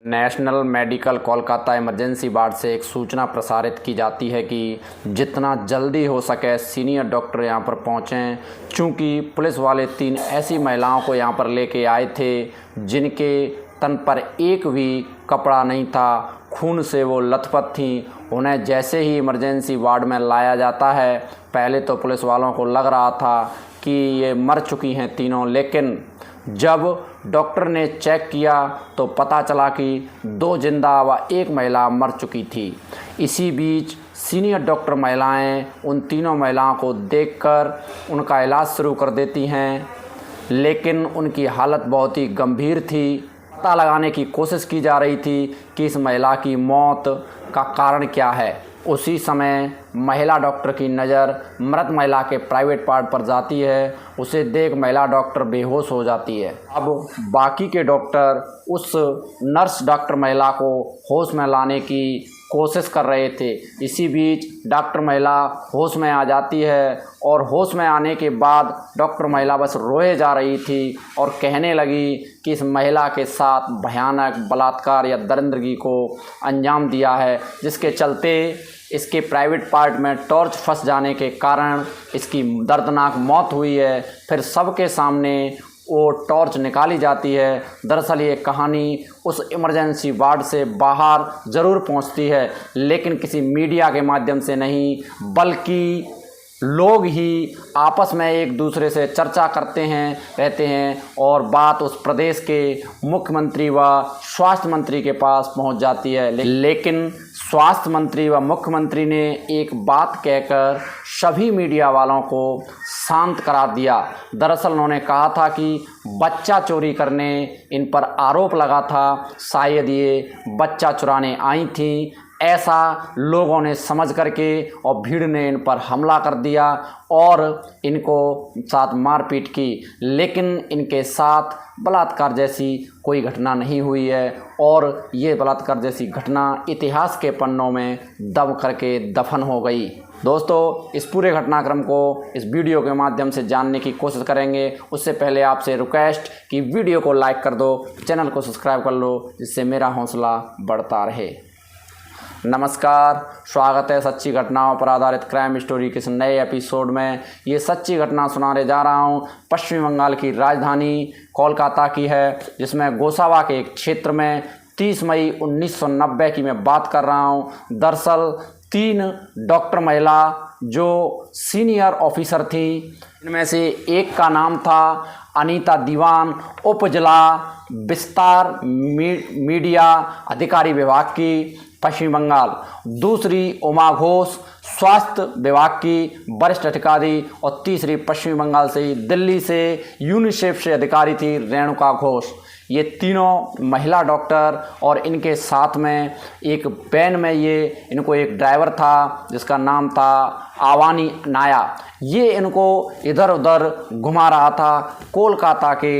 National medical Kolkata emergency ward से एक सूचना प्रसारित की जाती है कि जितना जल्दी हो सके सीनियर डॉक्टर यहां पर पहुंचें, चूंकि पुलिस वाले 3 ऐसी महिलाओं को यहां पर लेके आए थे जिनके तन पर एक भी कपड़ा नहीं था, खून से वो लथपथ थीं। उन्हें जैसे ही इमरजेंसी वार्ड में लाया जाता है, पहले तो पुलिस वालों को लग रहा था कि ये मर चुकी हैं तीनों, लेकिन जब डॉक्टर ने चेक किया तो पता चला कि 2 जिंदा व 1 महिला मर चुकी थी। इसी बीच सीनियर डॉक्टर महिलाएं उन तीनों महिलाओं को देखकर उनका इलाज शुरू कर देती हैं, लेकिन उनकी हालत बहुत ही गंभीर थी। पता लगाने की कोशिश की जा रही थी कि इस महिला की मौत का कारण क्या है। उसी समय महिला डॉक्टर की नज़र मृत महिला के प्राइवेट पार्ट पर जाती है। उसे देख महिला डॉक्टर बेहोश हो जाती है। अब बाकी के डॉक्टर उस नर्स डॉक्टर महिला को होश में लाने की कोशिश कर रहे थे। इसी बीच डॉक्टर महिला होश में आ जाती है और होश में आने के बाद डॉक्टर महिला बस रोए जा रही थी और कहने लगी कि इस महिला के साथ भयानक बलात्कार या दरिंदगी को अंजाम दिया है, जिसके चलते इसके प्राइवेट पार्ट में टॉर्च फंस जाने के कारण इसकी दर्दनाक मौत हुई है। फिर सबके सामने वो टॉर्च निकाली जाती है। दरअसल ये कहानी उस इमरजेंसी वार्ड से बाहर ज़रूर पहुंचती है, लेकिन किसी मीडिया के माध्यम से नहीं, बल्कि लोग ही आपस में एक दूसरे से चर्चा करते हैं रहते हैं और बात उस प्रदेश के मुख्यमंत्री व स्वास्थ्य मंत्री के पास पहुंच जाती है। लेकिन स्वास्थ्य मंत्री व मुख्यमंत्री ने एक बात कहकर सभी मीडिया वालों को शांत करा दिया। दरअसल उन्होंने कहा था कि बच्चा चोरी करने इन पर आरोप लगा था, शायद ये बच्चा चुराने आई थी, ऐसा लोगों ने समझ करके और भीड़ ने इन पर हमला कर दिया और इनको साथ मारपीट की, लेकिन इनके साथ बलात्कार जैसी कोई घटना नहीं हुई है और ये बलात्कार जैसी घटना इतिहास के पन्नों में दब करके दफन हो गई। दोस्तों, इस पूरे घटनाक्रम को इस वीडियो के माध्यम से जानने की कोशिश करेंगे। उससे पहले आपसे रिक्वेस्ट कि वीडियो को लाइक कर दो, चैनल को सब्सक्राइब कर लो, जिससे मेरा हौसला बढ़ता रहे। नमस्कार, स्वागत है सच्ची घटनाओं पर आधारित क्राइम स्टोरी के इस नए एपिसोड में। ये सच्ची घटना सुनाने जा रहा हूँ पश्चिम बंगाल की राजधानी कोलकाता की है, जिसमें गोसावा के एक क्षेत्र में 30 मई 1990 की मैं बात कर रहा हूँ। दरअसल 3 डॉक्टर महिला जो सीनियर ऑफिसर थी, इनमें से एक का नाम था अनीता दीवान, उप जिला विस्तार मीडिया अधिकारी विभाग की पश्चिम बंगाल। दूसरी उमा घोष, स्वास्थ्य विभाग की वरिष्ठ अधिकारी, और तीसरी पश्चिम बंगाल से ही दिल्ली से यूनिसेफ से अधिकारी थी रेणुका घोष। ये तीनों महिला डॉक्टर और इनके साथ में एक वैन में इनको एक ड्राइवर था जिसका नाम था आवानी नाया। ये इनको इधर उधर घुमा रहा था। कोलकाता के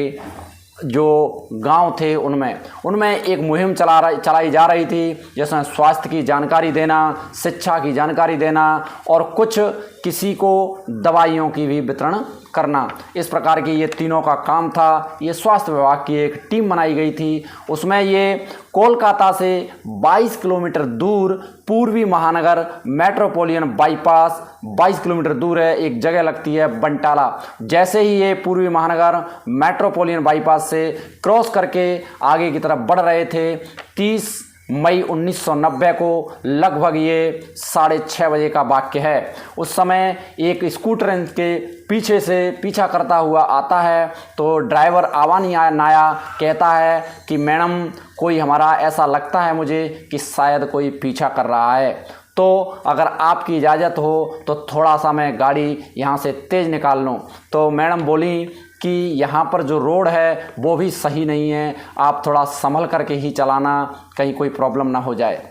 जो गांव थे उनमें एक मुहिम चलाई जा रही थी, जिसमें स्वास्थ्य की जानकारी देना, शिक्षा की जानकारी देना और कुछ किसी को दवाइयों की भी वितरण करना। इस प्रकार की ये तीनों का काम था। ये स्वास्थ्य विभाग की एक टीम बनाई गई थी। उसमें ये कोलकाता से 22 किलोमीटर दूर पूर्वी महानगर मेट्रोपोलियन बाईपास 22 किलोमीटर दूर है, एक जगह लगती है बंटाला। जैसे ही ये पूर्वी महानगर मेट्रोपोलियन बाईपास से क्रॉस करके आगे की तरफ बढ़ रहे थे, 30 मई 1990 को लगभग ये 6:30 बजे का वाक्य है। उस समय एक स्कूटर इनके पीछे से पीछा करता हुआ आता है, तो ड्राइवर आवानी नाया कहता है कि मैडम, कोई हमारा ऐसा लगता है मुझे कि शायद कोई पीछा कर रहा है, तो अगर आपकी इजाज़त हो तो थोड़ा सा मैं गाड़ी यहाँ से तेज़ निकाल लूँ। तो मैडम बोली कि यहाँ पर जो रोड है वो भी सही नहीं है, आप थोड़ा संभल करके ही चलाना, कहीं कोई प्रॉब्लम ना हो जाए।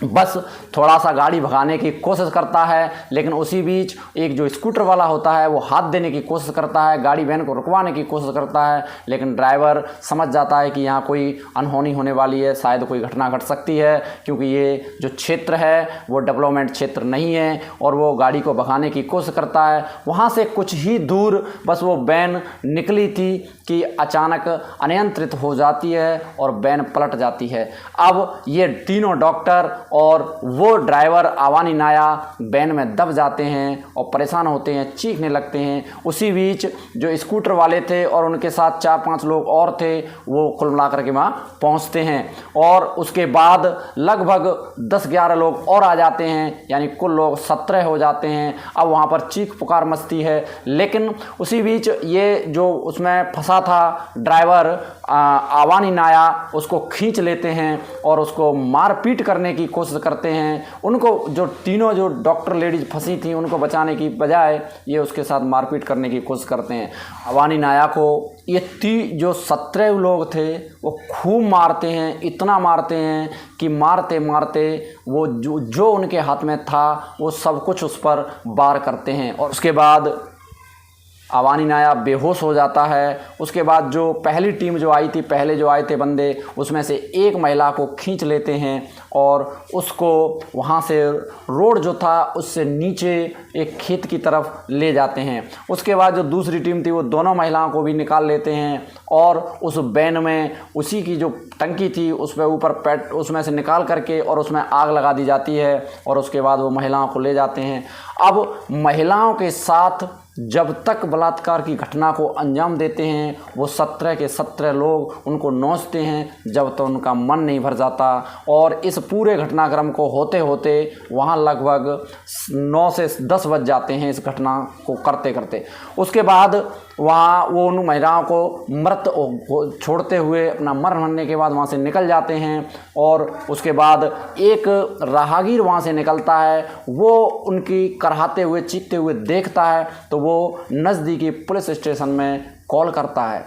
बस थोड़ा सा गाड़ी भगाने की कोशिश करता है, लेकिन उसी बीच एक जो स्कूटर वाला होता है वो हाथ देने की कोशिश करता है, गाड़ी वैन को रुकवाने की कोशिश करता है, लेकिन ड्राइवर समझ जाता है कि यहाँ कोई अनहोनी होने वाली है, शायद कोई घटना घट सकती है, क्योंकि ये जो क्षेत्र है वो डेवलपमेंट क्षेत्र नहीं है, और वो गाड़ी को भगाने की कोशिश करता है। वहाँ से कुछ ही दूर बस वो वैन निकली थी कि अचानक अनियंत्रित हो जाती है और वैन पलट जाती है। अब ये तीनों डॉक्टर और वो ड्राइवर आवानी नाया वैन में दब जाते हैं और परेशान होते हैं, चीखने लगते हैं। उसी बीच जो स्कूटर वाले थे और उनके साथ 4-5 लोग और थे वो कुल मिलाकर के वहाँ पहुँचते हैं और उसके बाद लगभग 10-11 लोग और आ जाते हैं, यानी कुल लोग 17 हो जाते हैं। अब वहाँ पर चीख पुकार मचती है, लेकिन उसी बीच ये जो उसमें फंसा था ड्राइवर आवानी नाया उसको खींच लेते हैं और उसको मारपीट करने की कोशिश करते हैं। उनको जो तीनों जो डॉक्टर लेडीज फंसी थी उनको बचाने की बजाय ये उसके साथ मारपीट करने की कोशिश करते हैं। आवानी नाया को ये जो 17 लोग थे वो खूब मारते हैं, इतना मारते हैं कि मारते मारते वो जो उनके हाथ में था वो सब कुछ उस पर वार करते हैं और उसके बाद आवानी नाया बेहोश हो जाता है। उसके बाद जो पहली टीम जो आई थी, पहले जो आए थे बंदे, उसमें से एक महिला को खींच लेते हैं और उसको वहाँ से रोड जो था उससे नीचे एक खेत की तरफ ले जाते हैं। उसके बाद जो दूसरी टीम थी वो दोनों महिलाओं को भी निकाल लेते हैं और उस वैन में उसी की जो टंकी थी उस पर ऊपर उसमें से निकाल करके और उसमें आग लगा दी जाती है और उसके बाद वो महिलाओं को ले जाते हैं। अब महिलाओं के साथ जब तक बलात्कार की घटना को अंजाम देते हैं वो 17 के 17 लोग उनको नोचते हैं जब तक उनका मन नहीं भर जाता। और इस पूरे घटनाक्रम को होते होते वहाँ लगभग 9 से 10 बज जाते हैं इस घटना को करते करते। उसके बाद वहाँ वो उन महिलाओं को मृत छोड़ते हुए अपना मर मरने के बाद वहाँ से निकल जाते हैं और उसके बाद एक राहगीर वहाँ से निकलता है, वो उनकी कराहते हुए चीखते हुए देखता है तो वो नज़दीकी पुलिस स्टेशन में कॉल करता है।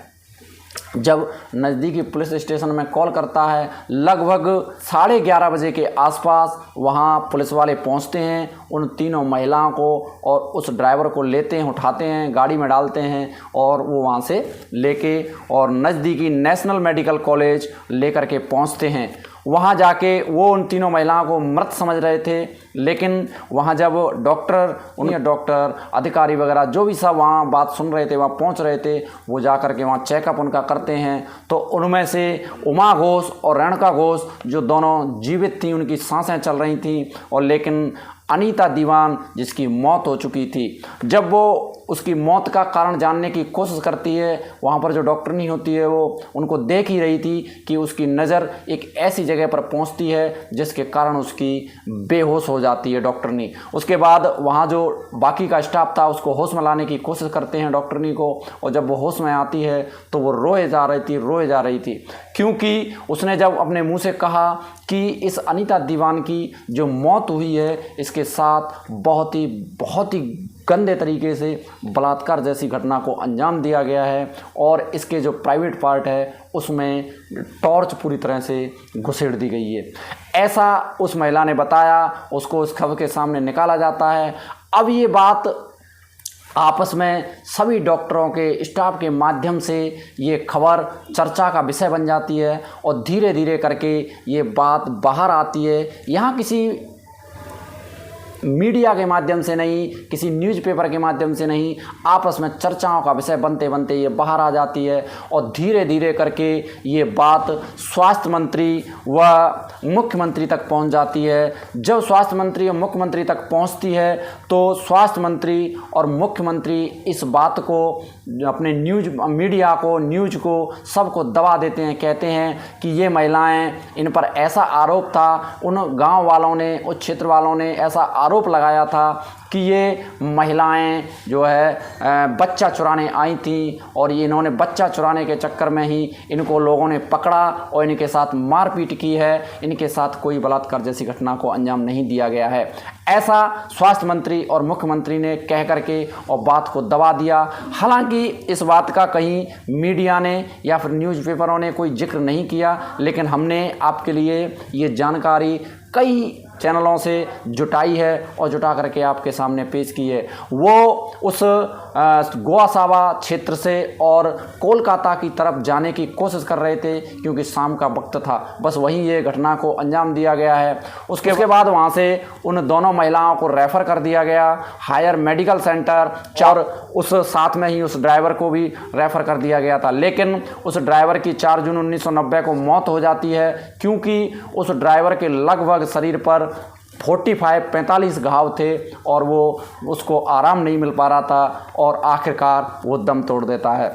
जब नज़दीकी पुलिस स्टेशन में कॉल करता है लगभग 11:30 बजे के आसपास वहाँ पुलिस वाले पहुँचते हैं, उन तीनों महिलाओं को और उस ड्राइवर को लेते हैं, उठाते हैं, गाड़ी में डालते हैं और वो वहाँ से लेके और नज़दीकी नेशनल मेडिकल कॉलेज लेकर के पहुँचते हैं। वहाँ जाके वो उन तीनों महिलाओं को मृत समझ रहे थे, लेकिन वहाँ जब डॉक्टर अधिकारी वगैरह जो भी सब वहाँ बात सुन रहे थे, वहाँ पहुँच रहे थे, वो जा कर के वहाँ चेकअप उनका करते हैं तो उनमें से उमा घोष और रेणुका घोष जो दोनों जीवित थी, उनकी सांसें चल रही थी और लेकिन अनीता दीवान जिसकी मौत हो चुकी थी, जब वो उसकी मौत का कारण जानने की कोशिश करती है, वहाँ पर जो डॉक्टरनी होती है वो उनको देख ही रही थी कि उसकी नज़र एक ऐसी जगह पर पहुँचती है जिसके कारण उसकी बेहोश हो जाती है डॉक्टरनी। उसके बाद वहाँ जो बाकी का स्टाफ था उसको होश में लाने की कोशिश करते हैं डॉक्टरनी को, और जब वो होश में आती है तो वो रोए जा रही थी क्योंकि उसने जब अपने मुँह से कहा कि इस अनीता दीवान की जो मौत हुई है इसके साथ बहुत ही गंदे तरीके से बलात्कार जैसी घटना को अंजाम दिया गया है और इसके जो प्राइवेट पार्ट है उसमें टॉर्च पूरी तरह से घुसेड़ दी गई है, ऐसा उस महिला ने बताया। उसको उस खबर के सामने निकाला जाता है। अब ये बात आपस में सभी डॉक्टरों के स्टाफ के माध्यम से ये खबर चर्चा का विषय बन जाती है और धीरे धीरे करके ये बात बाहर आती है। यहाँ किसी मीडिया के माध्यम से नहीं, किसी न्यूज़पेपर के माध्यम से नहीं, आपस में चर्चाओं का विषय बनते बनते ये बाहर आ जाती है और धीरे धीरे करके ये बात स्वास्थ्य मंत्री व मुख्यमंत्री तक पहुंच जाती है। जब स्वास्थ्य मंत्री और मुख्यमंत्री तक पहुंचती है तो स्वास्थ्य मंत्री और मुख्यमंत्री इस बात को अपने मीडिया को सबको दबा देते हैं, कहते हैं कि ये महिलाएं, इन पर ऐसा आरोप था, उन गांव वालों ने, उस क्षेत्र वालों ने ऐसा आरोप लगाया था कि ये महिलाएं जो है बच्चा चुराने आई थी और ये इन्होंने बच्चा चुराने के चक्कर में ही इनको लोगों ने पकड़ा और इनके साथ मारपीट की है, इनके साथ कोई बलात्कार जैसी घटना को अंजाम नहीं दिया गया है। ऐसा स्वास्थ्य मंत्री और मुख्यमंत्री ने कह करके और बात को दबा दिया। हालांकि इस बात का कहीं मीडिया ने या फिर न्यूज़पेपरों ने कोई जिक्र नहीं किया, लेकिन हमने आपके लिए ये जानकारी कई चैनलों से जुटाई है और जुटा करके आपके सामने पेश की है। वो उस गोवासावा क्षेत्र से और कोलकाता की तरफ जाने की कोशिश कर रहे थे क्योंकि शाम का वक्त था। बस वहीं ये घटना को अंजाम दिया गया है। उसके बाद वहाँ से उन दोनों महिलाओं को रेफ़र कर दिया गया हायर मेडिकल सेंटर, और उस साथ में ही उस ड्राइवर को भी रेफ़र कर दिया गया था। लेकिन उस ड्राइवर की 4 जून 1990 को मौत हो जाती है क्योंकि उस ड्राइवर के लगभग शरीर पर 45 घाव थे और वो उसको आराम नहीं मिल पा रहा था और आखिरकार वो दम तोड़ देता है।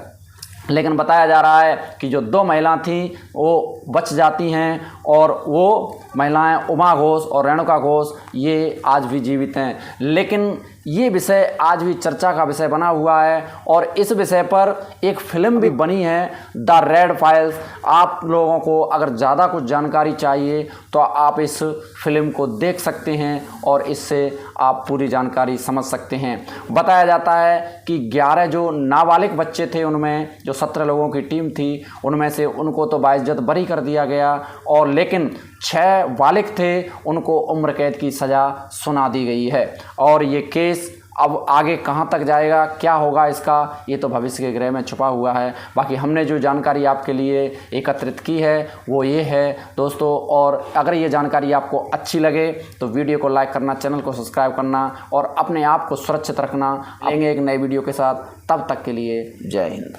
लेकिन बताया जा रहा है कि जो 2 महिला थीं वो बच जाती हैं और वो महिलाएं उमा घोष और रेणुका घोष ये आज भी जीवित हैं। लेकिन ये विषय आज भी चर्चा का विषय बना हुआ है और इस विषय पर एक फिल्म भी बनी है, द रेड फाइल्स। आप लोगों को अगर ज़्यादा कुछ जानकारी चाहिए तो आप इस फिल्म को देख सकते हैं और इससे आप पूरी जानकारी समझ सकते हैं। बताया जाता है कि 11 जो नाबालिग बच्चे थे, उनमें जो 17 लोगों की टीम थी, उनमें से उनको तो बाइज्जत बरी कर दिया गया और लेकिन 6 बालिग थे, उनको उम्र कैद की सज़ा सुना दी गई है। और ये केस अब आगे कहाँ तक जाएगा, क्या होगा इसका, ये तो भविष्य के ग्रह में छुपा हुआ है। बाकी हमने जो जानकारी आपके लिए एकत्रित की है वो ये है दोस्तों। और अगर ये जानकारी आपको अच्छी लगे तो वीडियो को लाइक करना, चैनल को सब्सक्राइब करना और अपने आप को सुरक्षित रखना। आएंगे एक नए वीडियो के साथ, तब तक के लिए जय हिंद।